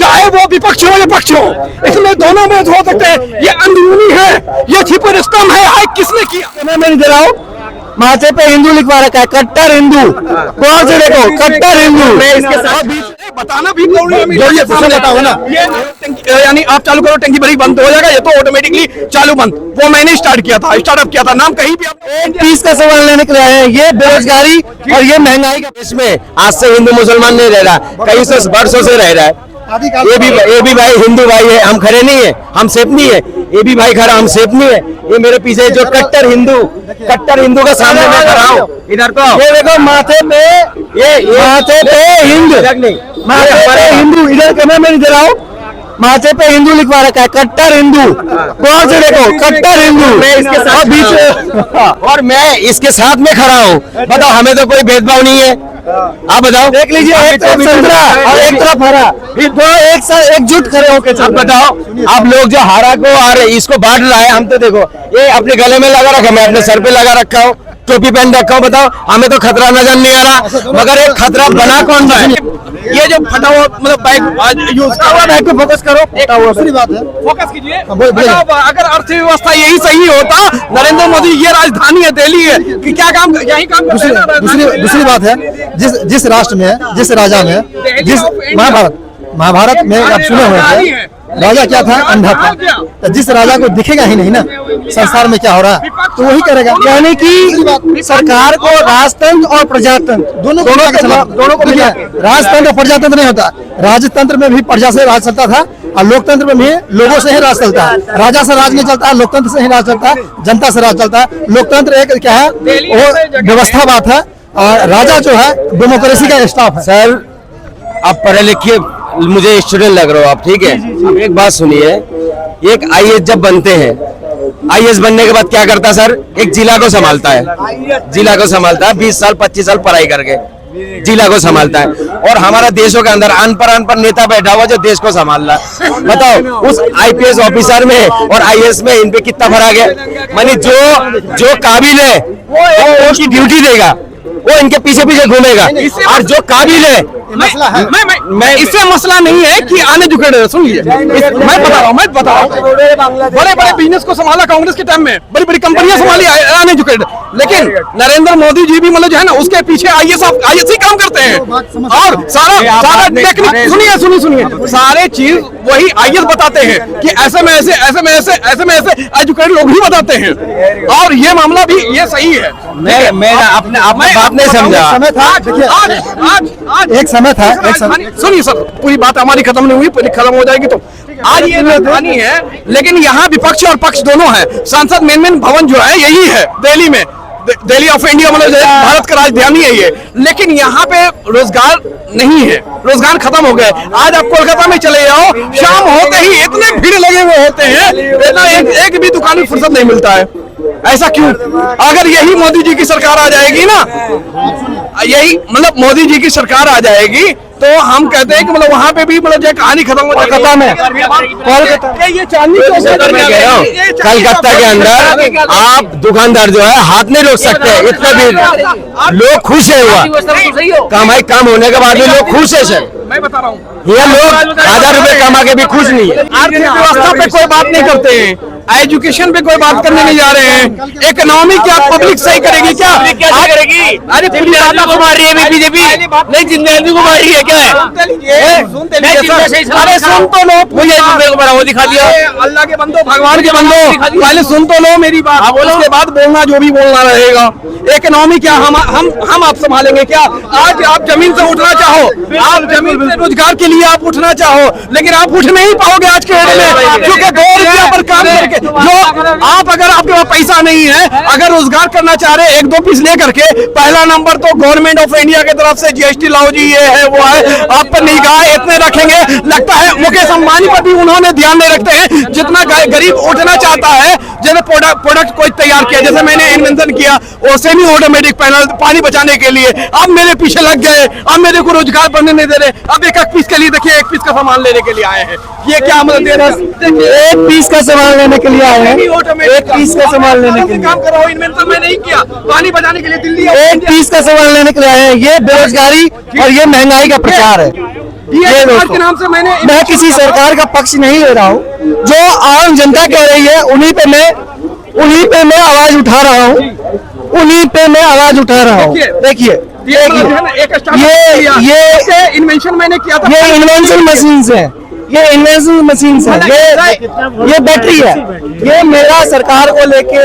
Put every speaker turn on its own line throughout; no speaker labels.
चाहे वो विपक्ष हो या पक्ष हो, इसमें दोनों में हो सकते हैं। ये अंदरूनी है, ये छिपे रिश्तम है, हाय किसने किया मैं नहीं दे रहा हूँ। माथे पे हिंदू लिखवा रखा है, कट्टर हिंदू। कौन से देखो कट्टर हिंदू, इसके साथ बताना भी बताओ ना। यानी आप चालू करो, टंकी भरी बंद हो जाएगा, ये तो ऑटोमेटिकली चालू बंद। वो मैंने स्टार्ट किया था, स्टार्टअप किया था, नाम कहीं भी आप एक पीस का सवाल लेने के लिए आए हैं। ये बेरोजगारी और ये महंगाई का
इसमें आज से हिंदू मुसलमान नहीं रह रहा, कई सौ वर्षों से रह रहा है। ये भी भाई हिंदू भाई है, हम खड़े नहीं है, हम सेफ नहीं है। ये भी भाई खड़ा, हम सेफ नहीं है। ये मेरे पीछे जो कट्टर हिंदू का सामने मैं खड़ा हूँ, इधर को ये देखो माथे पे, ये माथे पे हिंदू, माथे पे हिंदू, इधर का मैं नहीं दे रहा हूँ। माथे पे हिंदू लिखवा रखा है, कट्टर हिंदू। कौन से देखो कट्टर हिंदू, मैं इसके साथ बीच और मैं इसके साथ में खड़ा हूँ। बताओ, हमें तो कोई भेदभाव नहीं है। आप बताओ, देख लीजिए, एक तरफ संतरा और एक तरफ हरा, दोनों एक साथ एकजुट खड़े होकर। आप बताओ, आप लोग जो हरा को और इसको बांट रहा है, हम तो देखो ये अपने गले में लगा रखा, मैं अपने सर पे लगा रखा हूँ, टोपी पहन रखा हूँ। बताओ, हमें तो खतरा नजर नहीं आ रहा, मगर एक खतरा बना कौन सा है? ये जो फटा हुआ मतलब बाइक यूज कर रहा है, पे फोकस करो। दूसरी बात है, फोकस कीजिए। अगर अर्थव्यवस्था यही सही होता, नरेंद्र मोदी, ये राजधानी है, दिल्ली है, कि क्या काम यही काम करते हैं।
दूसरी बात है, जिस राष्ट्र में, जिस राजा में, जिस महाभारत में आप सुने हुए थे, राजा क्या था? अंधा था। तो जिस राजा को दिखेगा ही नहीं ना संसार में क्या हो रहा, तो वही करेगा। यानी कि सरकार को राजतंत्र और प्रजातंत्र दोनों को राजतंत्र और प्रजातंत्र नहीं होता। राजतंत्र में भी प्रजा से राज चलता था, और लोकतंत्र में भी लोगों से ही राज चलता है। राजा से राज नहीं चलता, लोकतंत्र से ही राज चलता है, जनता से राज चलता है। लोकतंत्र एक क्या है, वो व्यवस्था बात है, और राजा जो है डेमोक्रेसी का स्टाफ है।
सर, आप पढ़े लिखे, मुझे स्टूडेंट लग रहे हो आप, ठीक है? अब एक बात सुनिए, एक आईएएस जब बनते हैं, आईएएस बनने के बाद क्या करता है सर? एक जिला को संभालता है, जिला को संभालता है, 20 साल 25 साल पढ़ाई करके जिला को संभालता है। और हमारा देशों के अंदर अनपढ़ नेता बैठा हुआ जो देश को संभाल रहा है। बताओ, उस आईपीएस ऑफिसर में और आईएएस में इन पे कितना फर्क है? मानी जो काबिल है वो उसकी ड्यूटी देगा, वो इनके पीछे पीछे घूमेगा, और जो काबिल है मैं इससे मसला नहीं है कि अनएजुकेटेड। सुन लीजिए, मैं बता रहा हूँ, बड़े बड़े बिजनेस को संभाला कांग्रेस के टाइम में, बड़ी बड़ी कंपनियां संभाली अनएजुकेटेड। लेकिन नरेंद्र मोदी जी भी मतलब जो है ना, उसके पीछे आईएएस ही काम करते हैं, और सारा टेक्निक सुनिए सारे चीज वही आईएएस बताते हैं कि ऐसे में ऐसे एजुकेटेड लोग ही बताते हैं। और ये मामला भी ये सही है। मैं अपने बात नहीं समझा।
एक समय था,
सुनिए सर, पूरी बात हमारी खत्म नहीं हुई, पूरी खत्म हो जाएगी। तो आज ये राजधानी है, लेकिन यहाँ विपक्ष और पक्ष दोनों है। सांसद मेन भवन जो है यही है दिल्ली में, दिल्ली ऑफ इंडिया, मतलब भारत का राजधानी है ये। लेकिन यहाँ पे रोजगार नहीं है, रोजगार खत्म हो गए। आज आप कोलकाता में चले जाओ, शाम होते ही इतने भीड़ लगे हुए होते हैं, एक भी दुकान में फुर्सत नहीं मिलता है। ऐसा क्यों? अगर यही मोदी जी की सरकार आ जाएगी ना, यही मतलब मोदी जी की सरकार आ जाएगी, तो हम कहते हैं कि मतलब वहाँ पे भी मतलब जो कहानी खत्म हो जाएगी। कोलकाता ये चांदनी
कलकत्ता के अंदर आप दुकानदार जो है हाथ नहीं रोक सकते, इतना भी लोग खुश है हुआ कमाई कम होने के बाद भी लोग खुश है सर।
मैं बता रहा हूँ,
ये लोग 1000 रुपए कमा के भी खुश नहीं है।
आर्थिक व्यवस्था पे कोई बात नहीं करते हैं, एजुकेशन पे कोई बात करने नहीं जा रहे हैं। इकोनॉमी क्या पब्लिक सही करेगी क्या?
करेगी? अरे जनता को मार रही है बीजेपी, नहीं जिंदगी को मार रही है क्या?
अरे सुन तो लो,
मुझे वो दिखा दिया।
अल्लाह के बंदो, भगवान के बंदो, पहले सुन तो लो मेरी बात, उसके बाद बोलना जो भी बोलना रहेगा। इकोनॉमी क्या हम आप संभालेंगे क्या? आज आप जमीन से उठना चाहो, आप जमीन से रोजगार के लिए आप उठना चाहो, लेकिन आप उठ नहीं पाओगे आज के डेट में, क्योंकि 2 रुपया पर काम करके जो आप, अगर आपके पास पैसा नहीं है, अगर रोजगार करना चाह रहे 1-2 पीस लेकर के, पहला नंबर तो गवर्नमेंट ऑफ इंडिया की तरफ से जीएसटी लाओ जी, ये है वो है, आप पर निगाह इतने रखेंगे। लगता है मुकेश अंबानी पर भी उन्होंने ध्यान नहीं रखते हैं। जितना गरीब उठना चाहता है, जैसे प्रोडक्ट कोई तैयार किया, जैसे मैंने इन्वेंशन किया वो सेमी ऑटोमेटिक पैनल पानी बचाने के लिए, अब मेरे पीछे लग गए, अब मेरे को रोजगार बनने नहीं दे रहे। अब एक पीस के लिए देखिए, 1 पीस का सामान लेने के लिए आए हैं, ये क्या मतलब दे रहे हैं?
1 पीस का सामान लेने के लिए आए हैं, 1 पीस का सामान लेने के लिए
काम कर रहा हूँ। इन्वेंशन मैं नहीं किया, पानी बचाने के लिए दिल्ली
1 पीस का सामान लेने के लिए आए हैं। ये बेरोजगारी और ये महंगाई का प्रचार है। ये
DHR
देखो,
के नाम से मैंने
मैं किसी सरकार का पक्ष नहीं ले रहा हूँ। जो आम जनता कह रही है उन्हीं पे मैं आवाज उठा रहा हूँ, उन्हीं पे मैं आवाज उठा रहा हूँ। देखिए
ये इन्वेंशन मैंने किया था,
ये इन्वेंशन मशीन है, ये इन्वेंशन मशीन है, ये बैटरी है। ये मेरा सरकार को लेके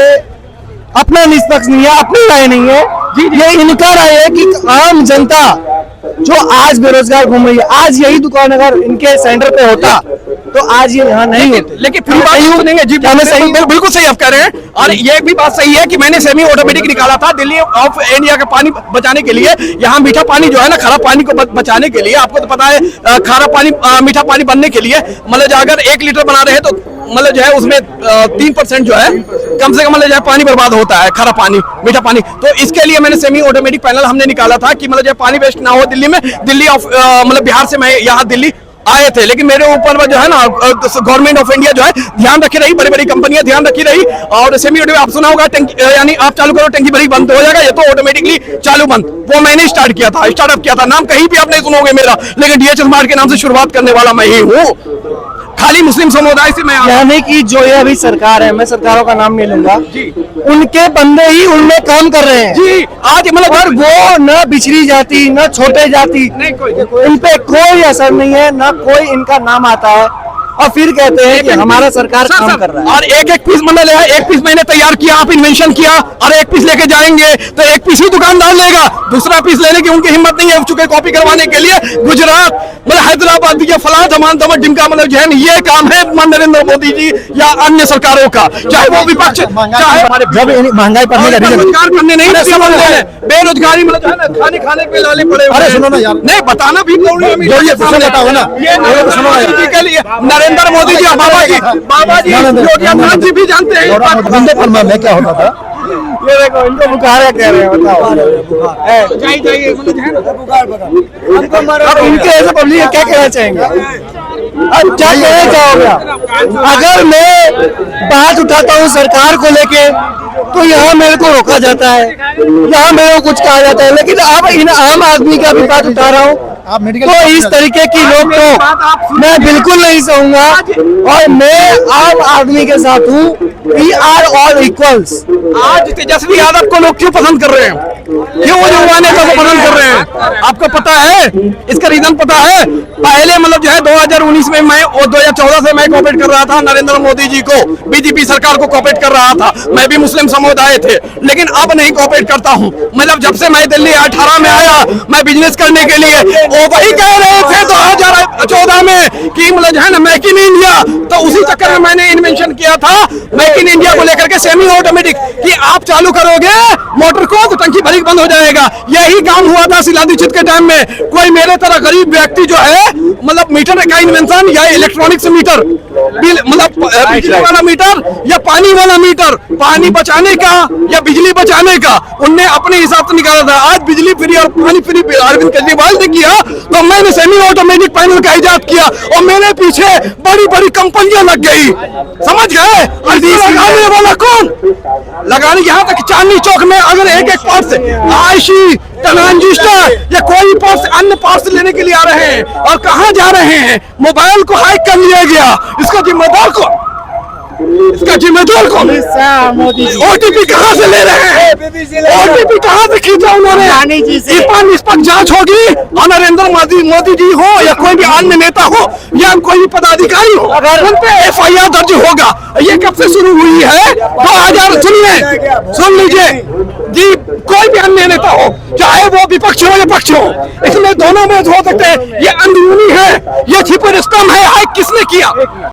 अपना निष्पक्ष नहीं है, अपनी राय नहीं है, ये इनका राय है कि आम जनता जो आज बेरोजगार घूम रही है, आज यही दुकान अगर इनके सेंटर पे होता तो आज ये यहाँ नहीं होते।
लेकिन फिर बात सुनेंगे जी,
क्या मैं सही हूँ?
बिल्कुल सही आप कह रहे हैं। और ये भी बात सही है कि मैंने सेमी ऑटोमेटिक निकाला था दिल्ली ऑफ इंडिया का पानी बचाने के लिए। यहाँ मीठा पानी जो है ना, खराब पानी को बचाने के लिए, आपको तो पता है खारा पानी मीठा पानी बनने के लिए मतलब अगर 1 लीटर बना रहे हैं तो मतलब जो है उसमें 3% जो है कम से कम मतलब जो है पानी बर्बाद होता है, खारा पानी मीठा पानी। तो इसके लिए मैंने सेमी ऑटोमेटिक पैनल हमने निकाला था कि मतलब जो है पानी वेस्ट ना हो दिल्ली में। दिल्ली ऑफ मतलब बिहार से मैं यहाँ दिल्ली आए थे, लेकिन मेरे ऊपर जो है ना गवर्नमेंट ऑफ इंडिया जो है ध्यान रखी रही, बड़ी बड़ी कंपनियां ध्यान रखी रही। और सेमी ऑटोमेटिक आप सुना होगा यानी आप चालू करो टंकी भरी बंद हो जाएगा, ये तो ऑटोमेटिकली चालू बंद, वो मैंने स्टार्टअप किया था। नाम कहीं भी आप नहीं सुनोगे मेरा, लेकिन DH स्मार्ट के नाम से शुरुआत करने वाला मैं ही हूँ। खाली मुस्लिम समुदाय से मैं
यानी कि जो ये अभी सरकार है, मैं सरकारों का नाम नहीं लूंगा
जी,
उनके बंदे ही उनमें काम कर रहे हैं
जी। आज मतलब
और वो न बिछड़ी जाति न छोटे जाति,
नहीं कोई
इन पे कोई असर नहीं है, न कोई इनका नाम आता है और फिर कहते हैं कि हमारा सरकार काम कर रहा है।
और एक पीस मतलब है, एक पीस मैंने तैयार किया, आप इन्वेंशन किया और एक पीस लेके जाएंगे तो एक पीस ही दुकानदार लेगा, दूसरा पीस लेने की उनकी हिम्मत नहीं है। चुके कॉपी करवाने के लिए गुजरात मतलब हैदराबाद या फला धमान धमन जिनका मतलब जो है ये काम है नरेंद्र मोदी जी या अन्य सरकारों का, चाहे वो विपक्ष चाहे
जब महंगाई बढ़ने का रीजन
रोजगार करने नहीं समझ रहे हैं, बेरोजगारी मतलब है ना खाने पे लाले पड़े हुए हैं।
अरे सुनो ना यार,
नहीं बताना भी
बताओ ना,
ये नरेंद्र मोदी जी के लिए, नरेंद्र मोदी जी बाबा जी योगी आदित्यनाथ जी भी जानते हैं
में क्या होता था। ये देखो इनको बुखार है कह रहे हैं, बताओ
जाइए
अब इनके ऐसे पब्लिक क्या कहना चाहेंगे, अब क्या कहना चाहोगे? अगर मैं बात उठाता हूँ सरकार को लेके तो यहाँ मेरे को रोका जाता है, यहाँ मेरे को कुछ कहा जाता है, लेकिन अब इन आम आदमी का भी बात उठा रहा हूँ तो इस तरीके की लोग तो मैं बिल्कुल नहीं सहूंगा। और मैं आम आदमी के साथ हूँ, वी आर ऑल इक्वल्स।
आज तेजस्वी यादव को लोग क्यों पसंद कर रहे हैं, क्यों वो युवा नेता को पसंद कर रहे हैं, आपको पता है? इसका रीजन पता है? पहले मतलब जो है 2019 में मैं और 2014 से मैं कोऑपरेट कर रहा था नरेंद्र मोदी जी को, बीजेपी सरकार को कोऑपरेट कर रहा था। मैं भी मुस्लिम समुदाय थे, लेकिन अब नहीं कोऑपरेट करता हूँ। मतलब जब से मैं दिल्ली 18 में आया मैं बिजनेस करने के लिए, वो वही कह रहे थे 2014 में कि मतलब जो है ना मेक इन इंडिया, तो उसी चक्कर में मैंने इन्वेंशन किया था मेक इन इंडिया को लेकर के सेमी ऑटोमेटिक, कि आप चालू करोगे मोटर को तो टंकी भरी बंद हो जाएगा। यही काम हुआ था शीला दीक्षित के टाइम में। कोई मेरे तरह गरीब व्यक्ति जो है मतलब मीटर का इन्वेंशन या इलेक्ट्रॉनिक्स मीटर मतलब बिजली वाला मीटर या पानी वाला मीटर, पानी बचाने का या बिजली बचाने का, उनने अपने हिसाब से निकाला था। आज बिजली फ्री और पानी फ्री अरविंद केजरीवाल ने किया तो मैंने सेमी ऑटोमेटिक पैनल का इजाद किया और मेरे पीछे बड़ी बड़ी कंपनियां लग गई, समझ गए? और लगाने वाला कौन? लगाने यहाँ तक चांदनी चौक में अगर एक पार्ट से आईसी ट्रांजिस्टर या कोई पार्ट अन्य पार्ट लेने के लिए आ रहे हैं और कहाँ जा रहे हैं? मोबाइल को हैक कर लिया गया, इसका जिम्मेदार कौन? इसका जिम्मेदार कौन? ओटीपी कहाँ से ले रहे हैं? ओटीपी कहाँ से खींचा उन्होंने? इस पर निष्पक्ष जांच होगी और नरेंद्र मोदी जी हो या कोई भी अन्य नेता हो या कोई भी पदाधिकारी हो, उन पे FIR दर्ज होगा। ये कब से शुरू हुई है? 2000 सुन लीजिए जी, कोई भी अन्य नेता हो चाहे वो विपक्ष हो या पक्ष हो, इसमें दोनों में हो सकते हैं। ये अंदरूनी है, ये छिपे रिश्तम है, किसने किया?